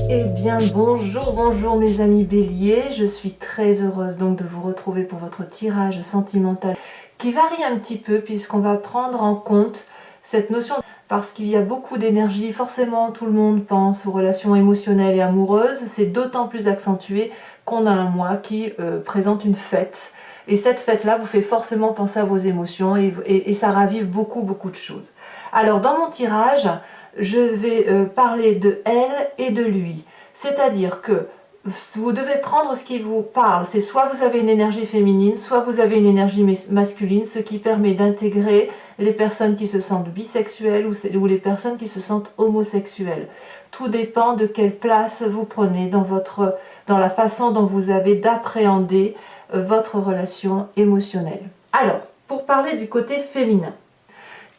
Eh bien bonjour mes amis béliers, je suis très heureuse donc de vous retrouver pour votre tirage sentimental qui varie un petit peu puisqu'on va prendre en compte cette notion parce qu'il y a beaucoup d'énergie, forcément tout le monde pense aux relations émotionnelles et amoureuses, c'est d'autant plus accentué qu'on a un mois qui présente une fête et cette fête là vous fait forcément penser à vos émotions et ça ravive beaucoup de choses. Alors dans mon tirage, je vais parler de elle et de lui. C'est-à-dire que vous devez prendre ce qui vous parle. C'est soit vous avez une énergie féminine, soit vous avez une énergie masculine, ce qui permet d'intégrer les personnes qui se sentent bisexuelles ou les personnes qui se sentent homosexuelles. Tout dépend de quelle place vous prenez dans la façon dont vous avez d'appréhender votre relation émotionnelle. Alors, pour parler du côté féminin,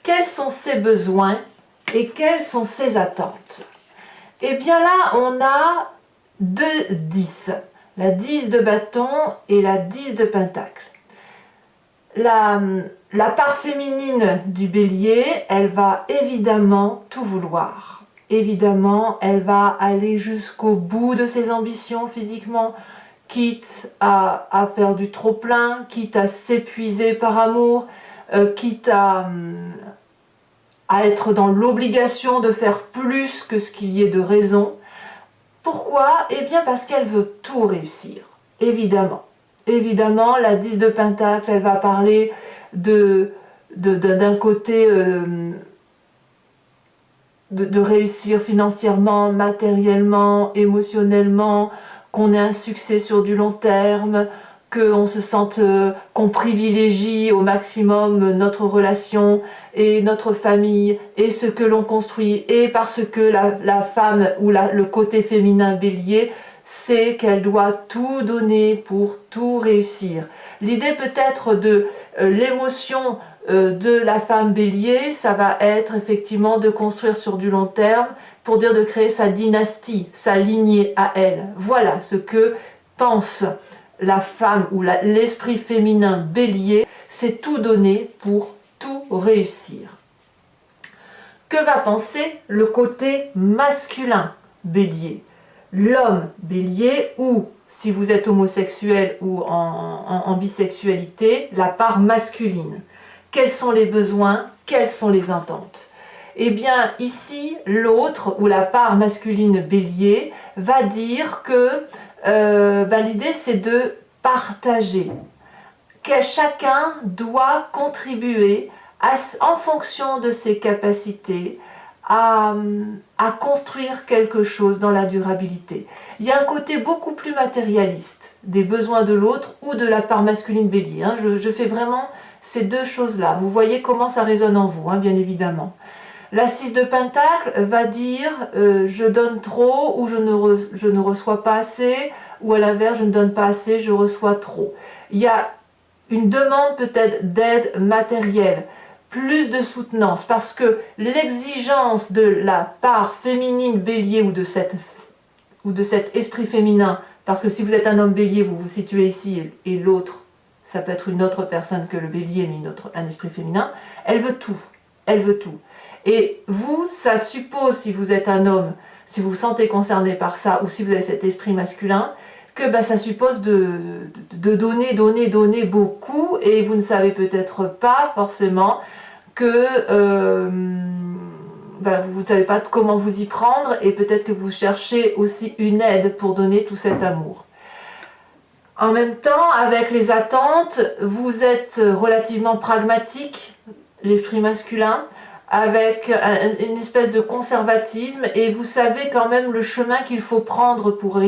quels sont ses besoins et quelles sont ses attentes? Et bien là, on a deux 10, la 10 de bâton et la 10 de pentacle. La part féminine du bélier, elle va évidemment tout vouloir. Évidemment, elle va aller jusqu'au bout de ses ambitions physiquement, quitte à faire du trop-plein, quitte à s'épuiser par amour, quitte à être dans l'obligation de faire plus que ce qu'il y ait de raison. Pourquoi? Eh bien parce qu'elle veut tout réussir, évidemment. Évidemment, la 10 de pentacle, elle va parler d'un côté de réussir financièrement, matériellement, émotionnellement, qu'on ait un succès sur du long terme, qu'on se sente, qu'on privilégie au maximum notre relation et notre famille et ce que l'on construit, et parce que la femme ou le côté féminin bélier sait qu'elle doit tout donner pour tout réussir. L'idée peut-être de l'émotion de la femme bélier, ça va être effectivement de construire sur du long terme, pour dire de créer sa dynastie, sa lignée à elle. Voilà ce que pense la femme ou l'esprit féminin bélier, c'est tout donner pour tout réussir. Que va penser le côté masculin bélier? L'homme bélier, ou si vous êtes homosexuel ou en bisexualité, la part masculine. Quels sont les besoins? Quelles sont les attentes? Eh bien ici, l'autre, ou la part masculine bélier, va dire que l'idée c'est de partager, que chacun doit contribuer en fonction de ses capacités à construire quelque chose dans la durabilité. Il y a un côté beaucoup plus matérialiste des besoins de l'autre ou de la part masculine bélier. Je fais vraiment ces deux choses-là. Vous voyez comment ça résonne en vous, bien évidemment. La 6 de pentacle va dire je donne trop ou je ne reçois pas assez, ou à l'inverse je ne donne pas assez, je reçois trop. Il y a une demande peut-être d'aide matérielle, plus de soutenance, parce que l'exigence de la part féminine bélier ou de cet esprit féminin, parce que si vous êtes un homme bélier, vous vous situez ici et l'autre, ça peut être une autre personne que le bélier, mais un esprit féminin, elle veut tout, elle veut tout. Et vous, ça suppose, si vous êtes un homme, si vous vous sentez concerné par ça, ou si vous avez cet esprit masculin, que ça suppose de donner beaucoup, et vous ne savez peut-être pas forcément que vous ne savez pas comment vous y prendre, et peut-être que vous cherchez aussi une aide pour donner tout cet amour. En même temps, avec les attentes, vous êtes relativement pragmatique, l'esprit masculin, avec une espèce de conservatisme, et vous savez quand même le chemin qu'il faut prendre pour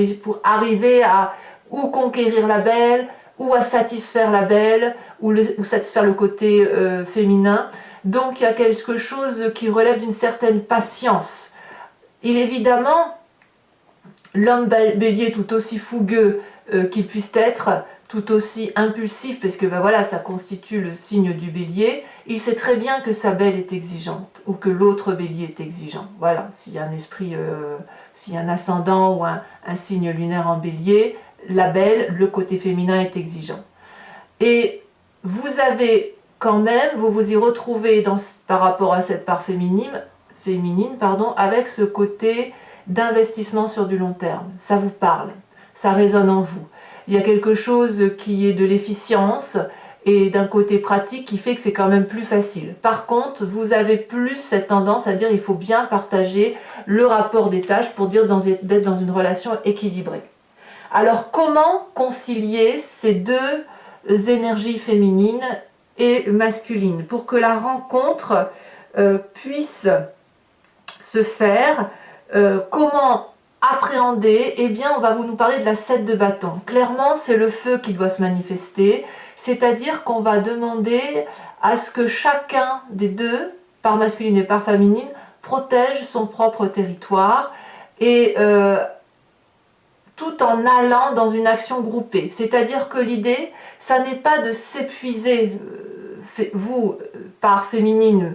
arriver à ou conquérir la belle, ou à satisfaire la belle, ou satisfaire le côté féminin. Donc il y a quelque chose qui relève d'une certaine patience. Évidemment, l'homme bélier, tout aussi fougueux qu'il puisse être, tout aussi impulsif, parce que voilà, ça constitue le signe du bélier, il sait très bien que sa belle est exigeante, ou que l'autre bélier est exigeant. Voilà, s'il y a un esprit, s'il y a un ascendant ou un signe lunaire en bélier, la belle, le côté féminin est exigeant. Et vous avez quand même, vous vous y retrouvez par rapport à cette part féminine, avec ce côté d'investissement sur du long terme. Ça vous parle, ça résonne en vous. Il y a quelque chose qui est de l'efficience et d'un côté pratique qui fait que c'est quand même plus facile. Par contre, vous avez plus cette tendance à dire il faut bien partager le rapport des tâches pour dire d'être dans une relation équilibrée. Alors comment concilier ces deux énergies féminines et masculines pour que la rencontre puisse se faire? Comment appréhender? Eh bien, on va nous parler de la 7 de bâton. Clairement, c'est le feu qui doit se manifester, c'est-à-dire qu'on va demander à ce que chacun des deux, par masculine et par féminine, protège son propre territoire et tout en allant dans une action groupée. C'est-à-dire que l'idée, ça n'est pas de s'épuiser, vous, par féminine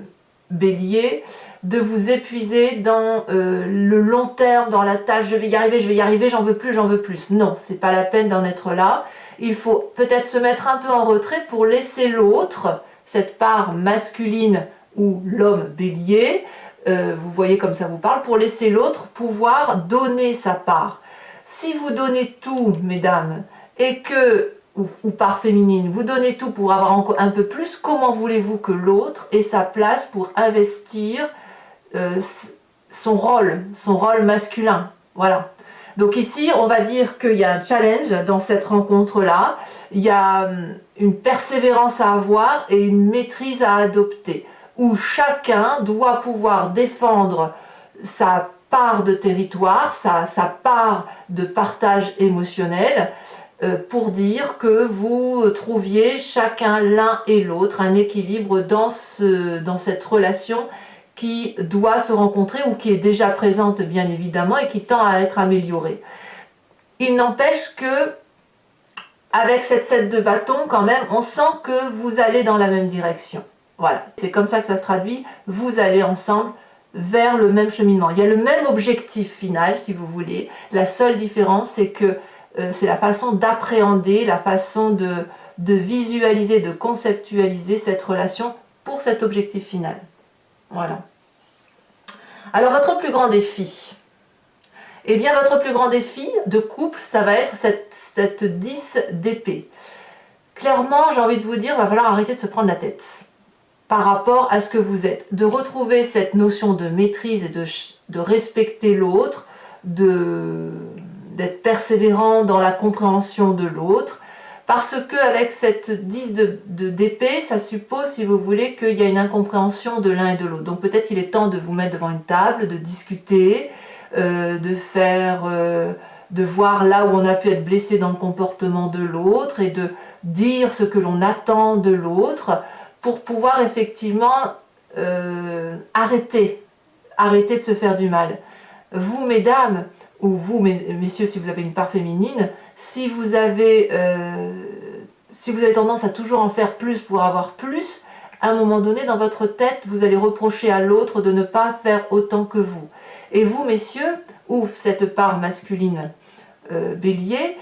bélier, de vous épuiser dans le long terme, dans la tâche, je vais y arriver, j'en veux plus. Non, c'est pas la peine d'en être là. Il faut peut-être se mettre un peu en retrait pour laisser l'autre, cette part masculine ou l'homme bélier, vous voyez comme ça vous parle, pour laisser l'autre pouvoir donner sa part. Si vous donnez tout, mesdames, et que, ou par féminine, vous donnez tout pour avoir un peu plus, comment voulez-vous que l'autre ait sa place pour investir son rôle masculin? Voilà. Donc ici, on va dire qu'il y a un challenge dans cette rencontre-là, il y a une persévérance à avoir et une maîtrise à adopter, où chacun doit pouvoir défendre sa part de territoire, sa part de partage émotionnel, pour dire que vous trouviez chacun l'un et l'autre un équilibre dans cette relation qui doit se rencontrer ou qui est déjà présente bien évidemment et qui tend à être améliorée. Il n'empêche que avec cette 7 de bâton quand même, on sent que vous allez dans la même direction. Voilà, c'est comme ça que ça se traduit, vous allez ensemble vers le même cheminement. Il y a le même objectif final si vous voulez, la seule différence c'est que c'est la façon d'appréhender, la façon de visualiser, de conceptualiser cette relation pour cet objectif final. Voilà. Alors votre plus grand défi, eh bien votre plus grand défi de couple, ça va être cette 10 d'épée. Clairement, j'ai envie de vous dire, il va falloir arrêter de se prendre la tête par rapport à ce que vous êtes, de retrouver cette notion de maîtrise et de respecter l'autre, d'être persévérant dans la compréhension de l'autre, parce qu'avec cette 10 d'épée, ça suppose, si vous voulez, qu'il y a une incompréhension de l'un et de l'autre. Donc peut-être il est temps de vous mettre devant une table, de discuter, de voir là où on a pu être blessé dans le comportement de l'autre et de dire ce que l'on attend de l'autre pour pouvoir effectivement arrêter de se faire du mal. Vous, mesdames, ou vous, messieurs, si vous avez une part féminine, si vous avez tendance à toujours en faire plus pour avoir plus, à un moment donné, dans votre tête, vous allez reprocher à l'autre de ne pas faire autant que vous. Et vous, messieurs, ou cette part masculine bélier,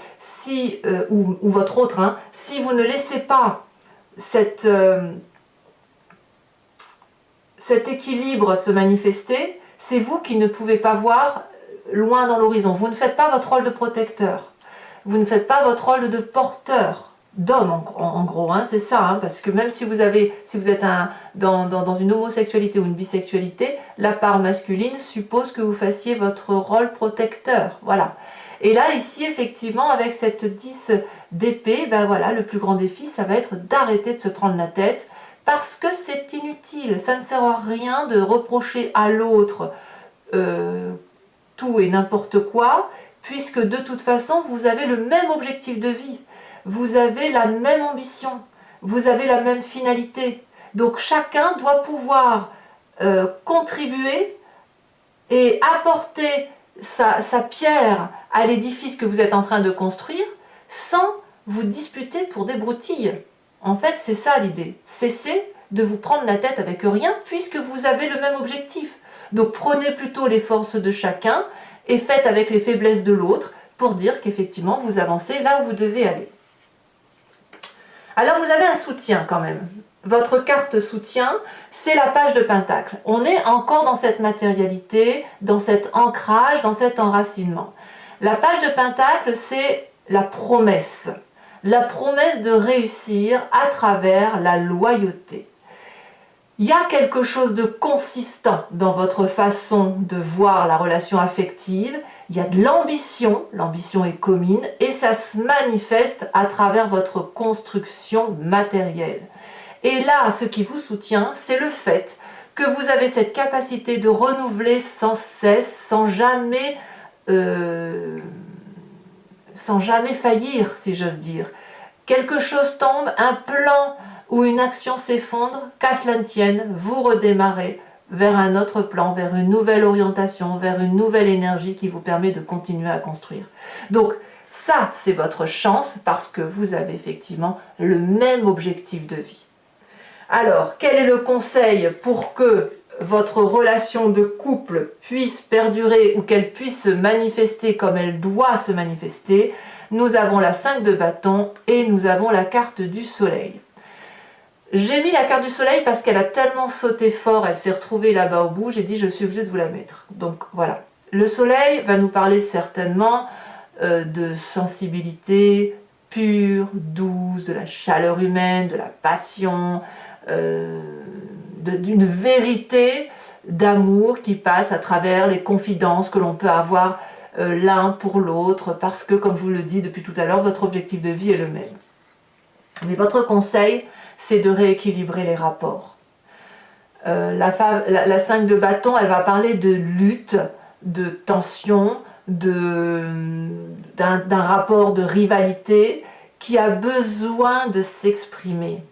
ou votre autre, hein, si vous ne laissez pas cet équilibre se manifester, c'est vous qui ne pouvez pas voir loin dans l'horizon. Vous ne faites pas votre rôle de protecteur. Vous ne faites pas votre rôle de porteur d'homme, en gros, hein, c'est ça, hein, parce que même si vous êtes dans une homosexualité ou une bisexualité, la part masculine suppose que vous fassiez votre rôle protecteur, voilà. Et là, ici, effectivement, avec cette 10 d'épée, ben voilà, le plus grand défi, ça va être d'arrêter de se prendre la tête, parce que c'est inutile, ça ne sert à rien de reprocher à l'autre tout et n'importe quoi, puisque de toute façon, vous avez le même objectif de vie, vous avez la même ambition, vous avez la même finalité. Donc chacun doit pouvoir contribuer et apporter sa pierre à l'édifice que vous êtes en train de construire sans vous disputer pour des broutilles. En fait, c'est ça l'idée. Cessez de vous prendre la tête avec rien puisque vous avez le même objectif. Donc prenez plutôt les forces de chacun et faites avec les faiblesses de l'autre pour dire qu'effectivement vous avancez là où vous devez aller. Alors vous avez un soutien quand même. votre carte soutien, c'est la page de Pentacle. On est encore dans cette matérialité, dans cet ancrage, dans cet enracinement. La page de Pentacle, c'est la promesse de réussir à travers la loyauté. Il y a quelque chose de consistant dans votre façon de voir la relation affective. Il y a de l'ambition, l'ambition est commune, et ça se manifeste à travers votre construction matérielle. Et là, ce qui vous soutient, c'est le fait que vous avez cette capacité de renouveler sans cesse, sans jamais faillir, si j'ose dire. Quelque chose tombe, un plan ou une action s'effondre, qu'à cela ne tienne, vous redémarrez vers un autre plan, vers une nouvelle orientation, vers une nouvelle énergie qui vous permet de continuer à construire. Donc ça, c'est votre chance parce que vous avez effectivement le même objectif de vie. Alors, quel est le conseil pour que votre relation de couple puisse perdurer ou qu'elle puisse se manifester comme elle doit se manifester? Nous avons la 5 de bâton et nous avons la carte du soleil. J'ai mis la carte du soleil parce qu'elle a tellement sauté fort, elle s'est retrouvée là-bas au bout, j'ai dit je suis obligée de vous la mettre. Donc voilà, le soleil va nous parler certainement de sensibilité pure, douce, de la chaleur humaine, de la passion, d'une vérité d'amour qui passe à travers les confidences que l'on peut avoir l'un pour l'autre, parce que, comme je vous le dis depuis tout à l'heure, votre objectif de vie est le même. Mais votre conseil, c'est de rééquilibrer les rapports. La 5 de bâton, elle va parler de lutte, de tension, d'un rapport de rivalité qui a besoin de s'exprimer,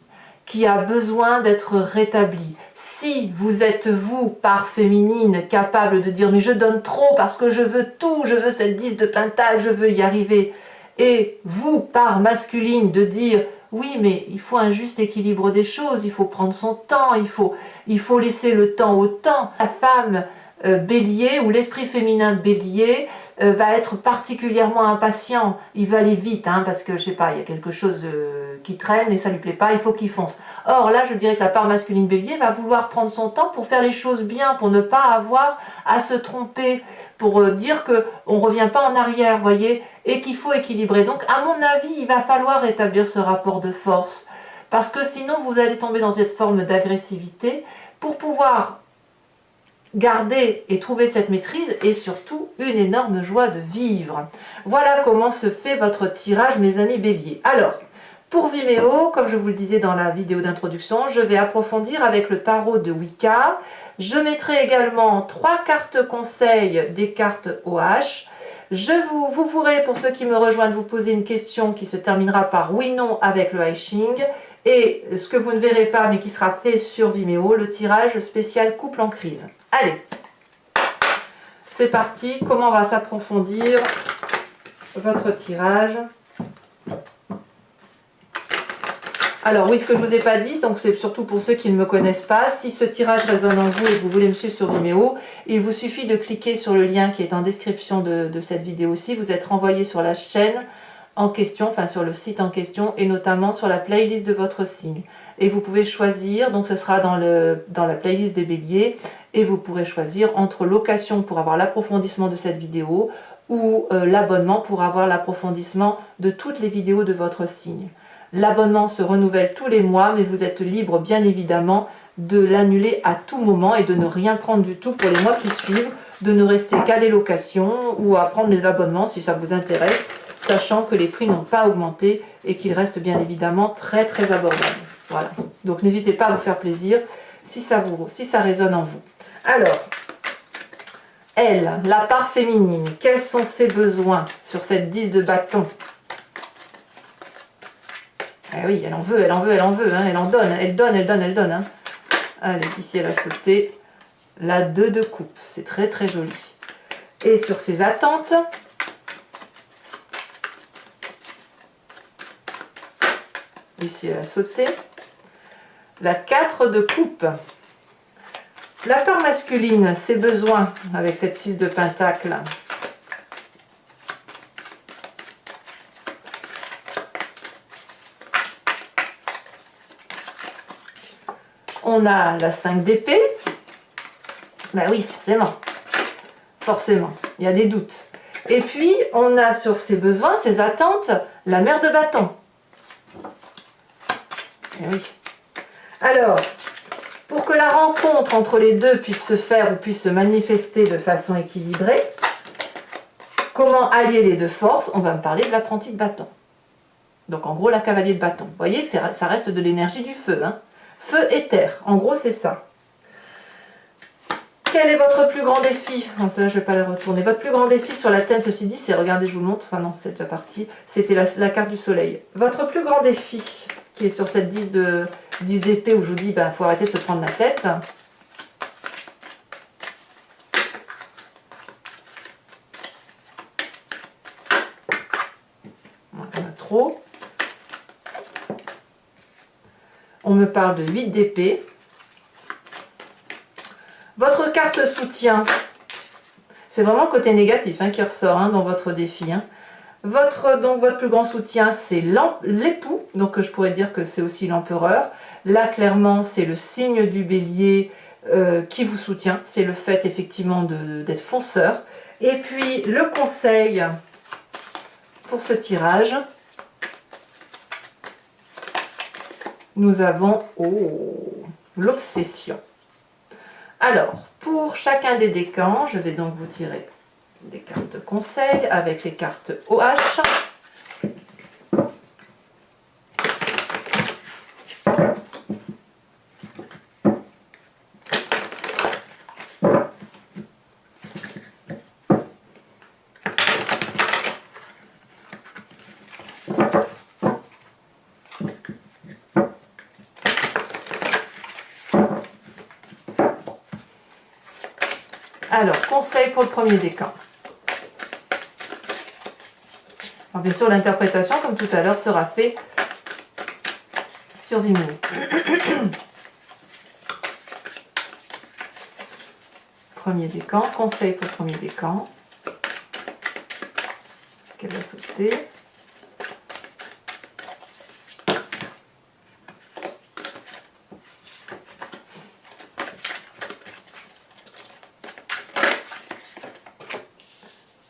qui a besoin d'être rétabli. Si vous êtes, vous, part féminine, capable de dire « mais je donne trop parce que je veux tout, je veux cette 10 de pentacle, je veux y arriver », et vous, part masculine, de dire « oui, mais il faut un juste équilibre des choses, il faut prendre son temps, il faut laisser le temps au temps ». La femme bélier ou l'esprit féminin bélier va être particulièrement impatient, il va aller vite, hein, parce que je sais pas, il y a quelque chose qui traîne et ça lui plaît pas, il faut qu'il fonce. Or là, je dirais que la part masculine bélier va vouloir prendre son temps pour faire les choses bien, pour ne pas avoir à se tromper, pour dire qu'on ne revient pas en arrière, voyez, et qu'il faut équilibrer. Donc à mon avis, il va falloir établir ce rapport de force, parce que sinon vous allez tomber dans cette forme d'agressivité pour pouvoir garder et trouver cette maîtrise et surtout une énorme joie de vivre. Voilà comment se fait votre tirage, mes amis béliers. Alors, pour Vimeo, comme je vous le disais dans la vidéo d'introduction, je vais approfondir avec le tarot de Wicca. Je mettrai également 3 cartes conseils des cartes OH. Vous pourrez, pour ceux qui me rejoignent, vous poser une question qui se terminera par oui/non avec le I Ching. Et ce que vous ne verrez pas, mais qui sera fait sur Vimeo, le tirage spécial couple en crise. Allez, c'est parti. Comment va s'approfondir votre tirage? Alors oui, ce que je ne vous ai pas dit, donc c'est surtout pour ceux qui ne me connaissent pas, si ce tirage résonne en vous et que vous voulez me suivre sur Vimeo, il vous suffit de cliquer sur le lien qui est en description de cette vidéo-ci. Vous êtes renvoyé sur la chaîne en question, enfin sur le site en question, et notamment sur la playlist de votre signe. Et vous pouvez choisir, donc ce sera dans la playlist des béliers, et vous pourrez choisir entre location pour avoir l'approfondissement de cette vidéo ou l'abonnement pour avoir l'approfondissement de toutes les vidéos de votre signe. L'abonnement se renouvelle tous les mois, mais vous êtes libre bien évidemment de l'annuler à tout moment et de ne rien prendre du tout pour les mois qui suivent, de ne rester qu'à des locations ou à prendre les abonnements si ça vous intéresse, sachant que les prix n'ont pas augmenté et qu'ils restent bien évidemment très très abordables. Voilà, donc n'hésitez pas à vous faire plaisir si ça résonne en vous. Alors, elle, la part féminine, quels sont ses besoins sur cette 10 de bâton? Eh oui, elle en veut, elle en veut, elle en veut, hein, elle en donne, elle donne, elle donne, elle donne. Hein. Allez, ici elle a sauté la 2 de coupe, c'est très très joli. Et sur ses attentes, ici elle a sauté la 4 de coupe. La part masculine, ses besoins avec cette 6 de pentacle. On a la 5 d'épée. Ben oui, forcément. Forcément, il y a des doutes. Et puis, on a sur ses besoins, ses attentes, la mère de bâton. Et oui. Alors, pour que la rencontre entre les deux puisse se faire ou puisse se manifester de façon équilibrée, comment allier les deux forces? On va me parler de l'apprenti de bâton. Donc en gros, la cavalier de bâton. Vous voyez que ça reste de l'énergie du feu. Hein. Feu et terre, en gros c'est ça. Quel est votre plus grand défi? Non, celle-là, je ne vais pas la retourner. Votre plus grand défi sur la thème, ceci dit, c'est, regardez, je vous le montre. Enfin non, c'est déjà parti. C'était la carte du soleil. Votre plus grand défi, qui est sur cette 10 d'épée, où je vous dis, il faut arrêter de se prendre la tête. On a trop. On me parle de 8 d'épée. Votre carte soutien, c'est vraiment le côté négatif qui ressort dans votre défi. Donc votre plus grand soutien, c'est l'époux, donc je pourrais dire que c'est aussi l'empereur. Là, clairement, c'est le signe du bélier qui vous soutient. C'est le fait, effectivement, d'être fonceur. Et puis, le conseil pour ce tirage, nous avons l'obsession. Alors, pour chacun des décans, je vais donc vous tirer des cartes conseils avec les cartes OH. Alors, conseil pour le premier décan. Alors, bien sûr, l'interprétation, comme tout à l'heure, sera faite sur Vimeo. Premier décan, conseil pour le premier décan. Est-ce qu'elle va sauter?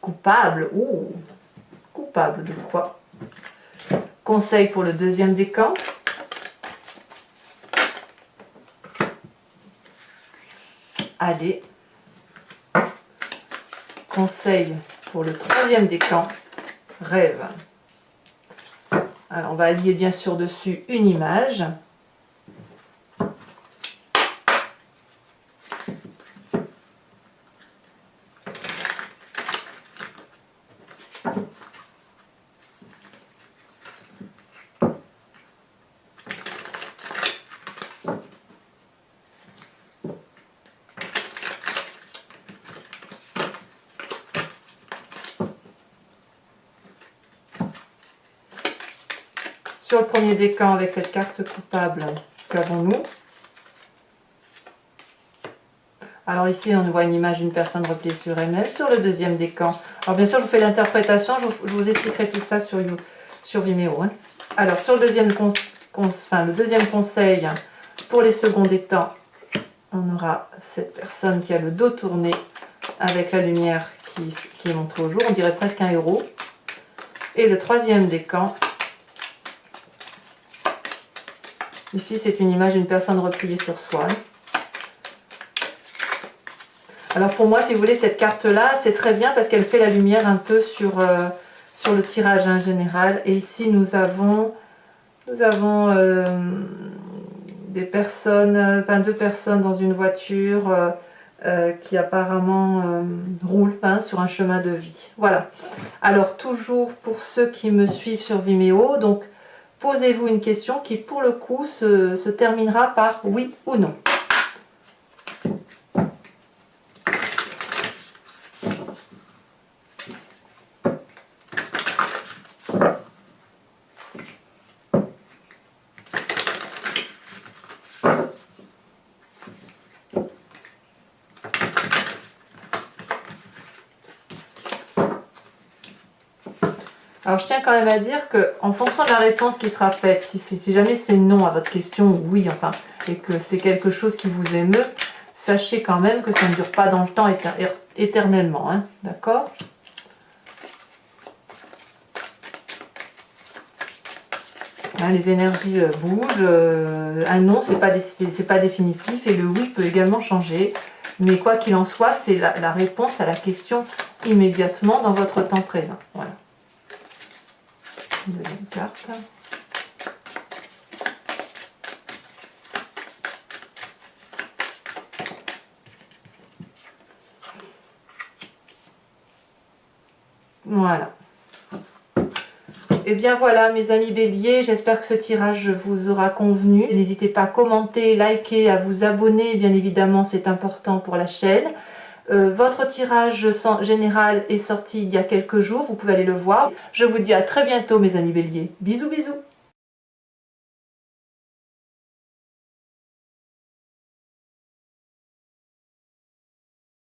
Coupable, coupable de quoi? Conseil pour le deuxième décan. Allez. Conseil pour le troisième décan. Rêve. Alors on va allier bien sûr dessus une image. Sur le premier décan, avec cette carte coupable, qu'avons-nous? Alors ici, on voit une image d'une personne repliée sur elle-même. Sur le deuxième décan, alors bien sûr, je vous fais l'interprétation, je vous expliquerai tout ça sur Vimeo. Alors, sur le deuxième, le deuxième conseil, pour les seconds décans, on aura cette personne qui a le dos tourné avec la lumière qui est montrée au jour. On dirait presque un héros. Et le troisième décan, ici, c'est une image d'une personne repliée sur soi. Alors pour moi, si vous voulez, cette carte-là, c'est très bien parce qu'elle fait la lumière un peu sur le tirage général. Et ici, nous avons des personnes, deux personnes dans une voiture qui apparemment roulent sur un chemin de vie. Voilà. Alors toujours pour ceux qui me suivent sur Vimeo, donc posez-vous une question qui pour le coup se terminera par oui ou non. Alors je tiens quand même à dire que en fonction de la réponse qui sera faite, si jamais c'est non à votre question ou oui, enfin, et que c'est quelque chose qui vous émeut, sachez quand même que ça ne dure pas dans le temps éternellement, hein, d'accord? Hein, les énergies bougent, un non c'est pas définitif et le oui peut également changer, mais quoi qu'il en soit, c'est la réponse à la question immédiatement dans votre temps présent. Voilà. Deuxième carte. Voilà. Et bien voilà mes amis béliers, j'espère que ce tirage vous aura convenu. N'hésitez pas à commenter, liker, à vous abonner, bien évidemment c'est important pour la chaîne. Votre tirage général est sorti il y a quelques jours, vous pouvez aller le voir. Je vous dis à très bientôt mes amis béliers. Bisous bisous.